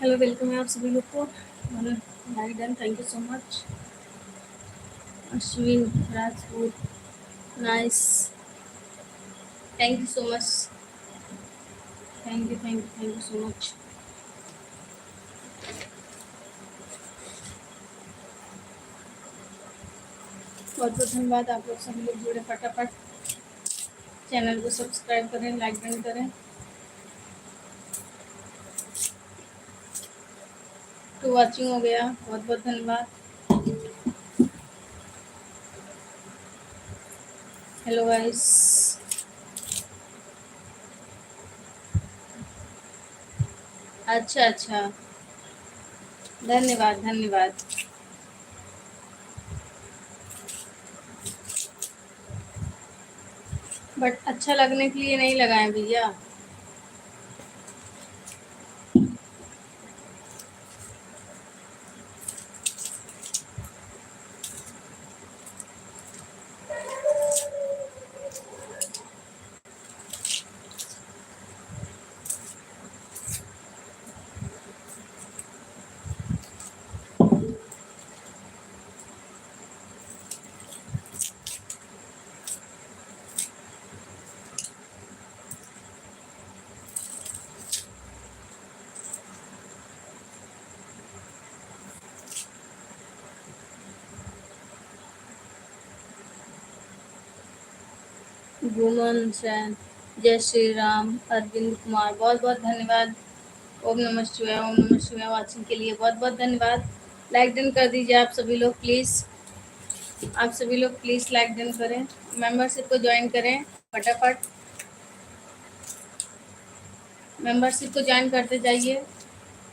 Hello, welcome है आप सभी लोग को। Like done, thank you so much. Ashwin Rajput, nice, thank you so much. Thank you so much. बहुत बहुत धन्यवाद, आप लोग सभी लोग जुड़े। फटाफट चैनल को सब्सक्राइब करें, लाइक डन करें। तो वॉचिंग हो गया, बहुत बहुत धन्यवाद। हेलो गाइस, अच्छा अच्छा, धन्यवाद धन्यवाद। बट अच्छा लगने के लिए नहीं लगाए भैया। गुमन सैन, जय श्री राम, अरविंद कुमार, बहुत बहुत धन्यवाद। ओम नमः शिवाय, ओम नमः शिवाय वाचिंग के लिए बहुत बहुत धन्यवाद। लाइक डन कर दीजिए आप सभी लोग प्लीज़। आप सभी लोग प्लीज़ लाइक डन करें, मेंबरशिप को ज्वाइन करें फटाफट। मेंबरशिप को ज्वाइन करते जाइए,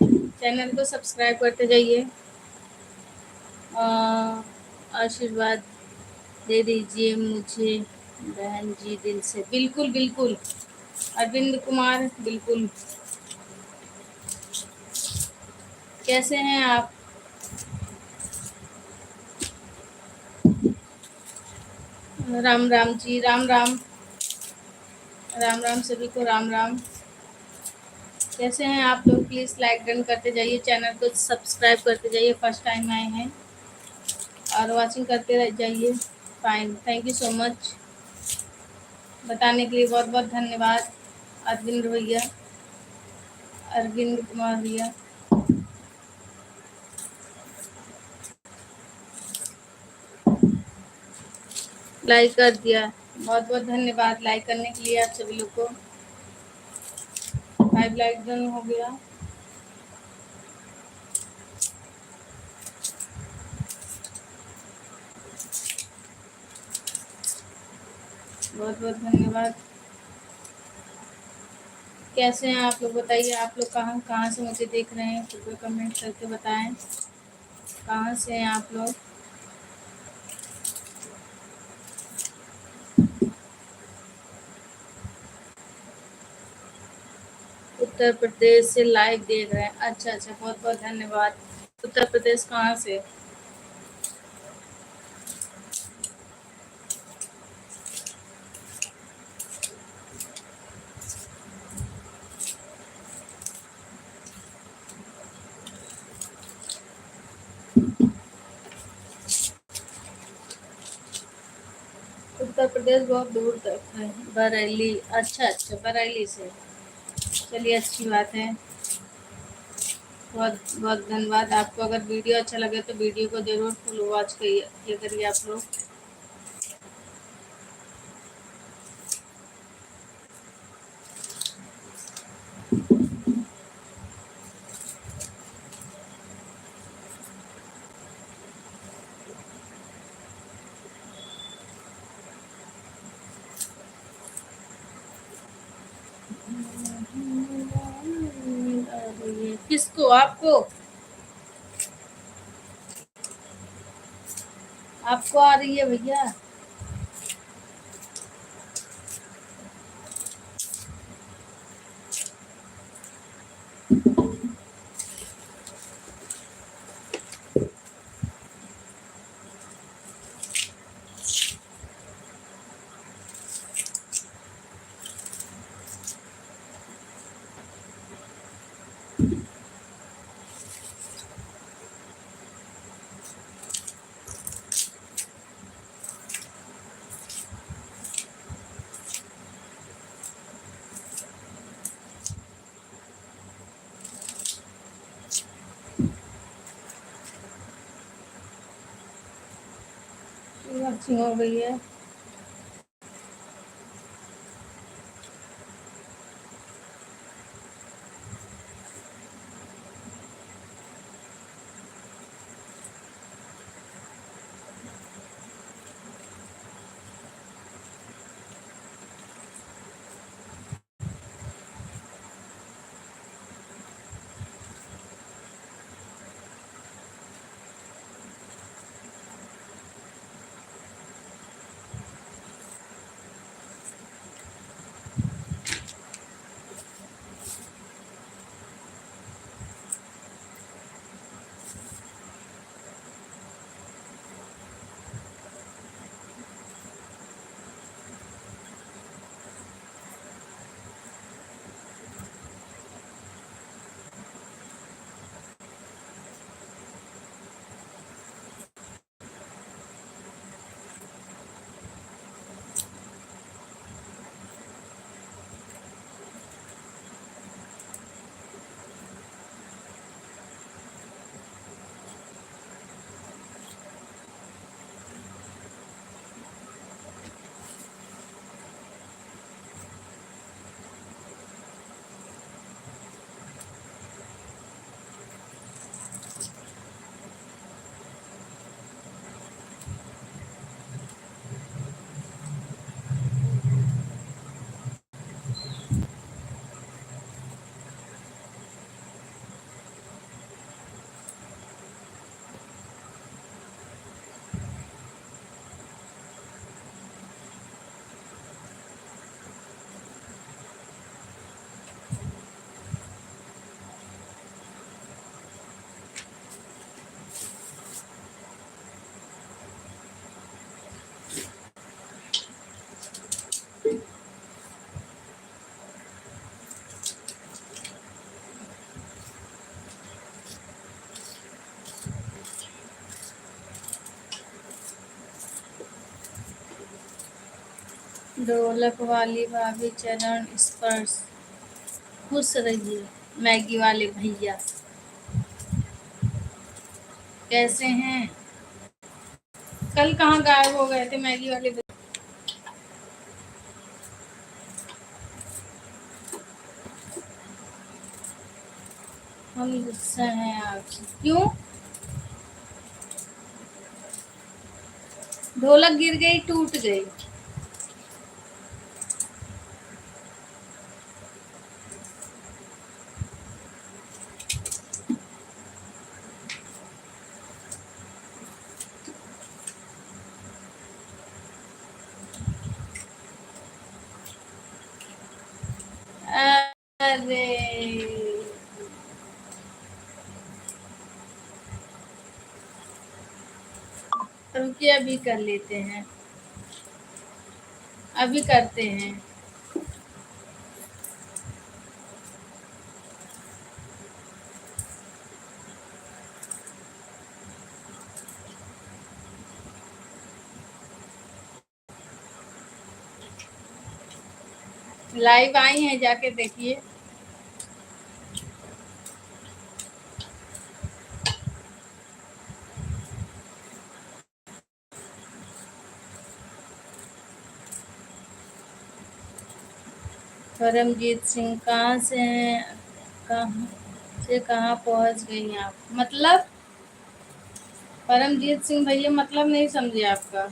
चैनल को सब्सक्राइब करते जाइए। आशीर्वाद दे दीजिए मुझे बहन जी, दिल से। बिल्कुल बिल्कुल अरविंद कुमार, बिल्कुल। कैसे हैं आप? राम राम जी, राम राम, राम राम सभी को, राम राम। कैसे हैं आप लोग? प्लीज़ लाइक डन करते जाइए, चैनल को सब्सक्राइब करते जाइए, फर्स्ट टाइम आए हैं, और वाचिंग करते रह जाइए। Fine, thank you so much. बताने के लिए बहुत बहुत धन्यवाद अरविंद भैया, अरविंद कुमार भैया। लाइक कर दिया, बहुत बहुत धन्यवाद लाइक करने के लिए आप सभी लोग को। 5 लाइक डन हो गया। बहुत बहुत धन्यवाद। कैसे हैं आप लोग? बताइए, आप लोग कहाँ कहाँ से मुझे देख रहे हैं? कृपया कमेंट करके बताएं, कहाँ से हैं आप लोग? उत्तर प्रदेश से लाइव देख रहे हैं, अच्छा अच्छा, बहुत बहुत धन्यवाद। उत्तर प्रदेश कहाँ से? उत्तर प्रदेश बहुत दूर तक है। बरेली, अच्छा अच्छा, बरेली से। चलिए, अच्छी बात है। बहुत बहुत धन्यवाद। आपको अगर वीडियो अच्छा लगे तो वीडियो को जरूर फुल वॉच किया करिए आप लोग। किसको? आपको? आपको आ रही है भैया? वॉचिंग हो गई है। ढोलक वाली भाभी चरण स्पर्श। खुश रहिए। मैगी वाले भैया कैसे हैं? कल कहाँ गायब हो गए थे मैगी वाले भैया? हम गुस्सा हैं आपसे। क्यों? ढोलक गिर गई, टूट गई। अरे रुकिए, अभी कर लेते हैं, अभी करते हैं। लाइव आई हैं, जाके देखिए। परमजीत सिंह कहाँ से हैं? कहाँ से कहाँ पहुँच गई आप? मतलब परमजीत सिंह भैया, मतलब नहीं समझे आपका।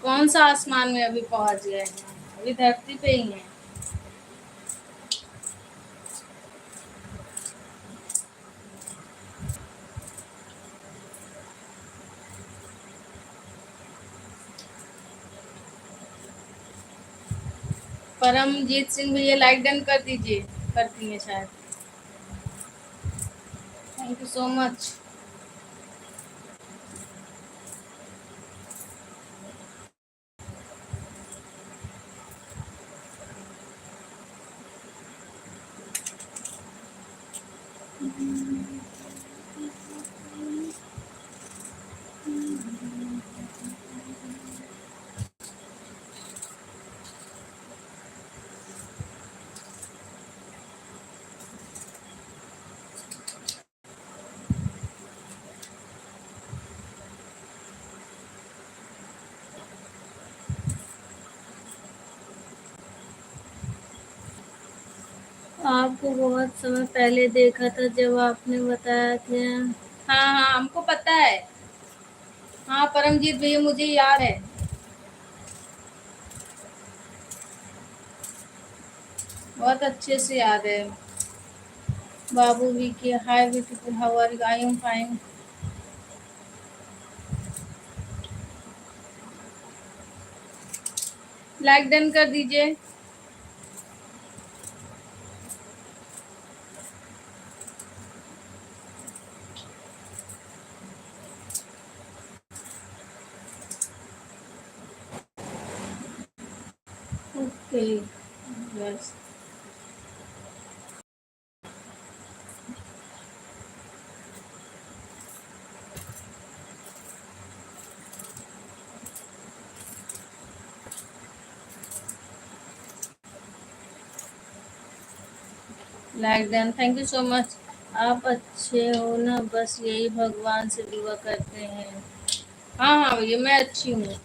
कौन सा आसमान में अभी पहुँच गए हैं? अभी धरती पे ही हैं। परमजीत सिंह भैया लाइक डन कर दीजिए। करती हैं शायद। Thank you so much. आपको बहुत समय पहले देखा था जब आपने बताया था। हाँ हाँ, हमको पता है। हाँ परमजीत भैया, मुझे याद है। बहुत अच्छे से याद है। बाबू भी के hi beautiful, how are you? I am fine. Like done कर दीजिए। Okay, yes. Like done, thank you so much. आप अच्छे हो ना, बस यही भगवान से दुआ करते हैं। हाँ हाँ भैया, मैं अच्छी हूँ।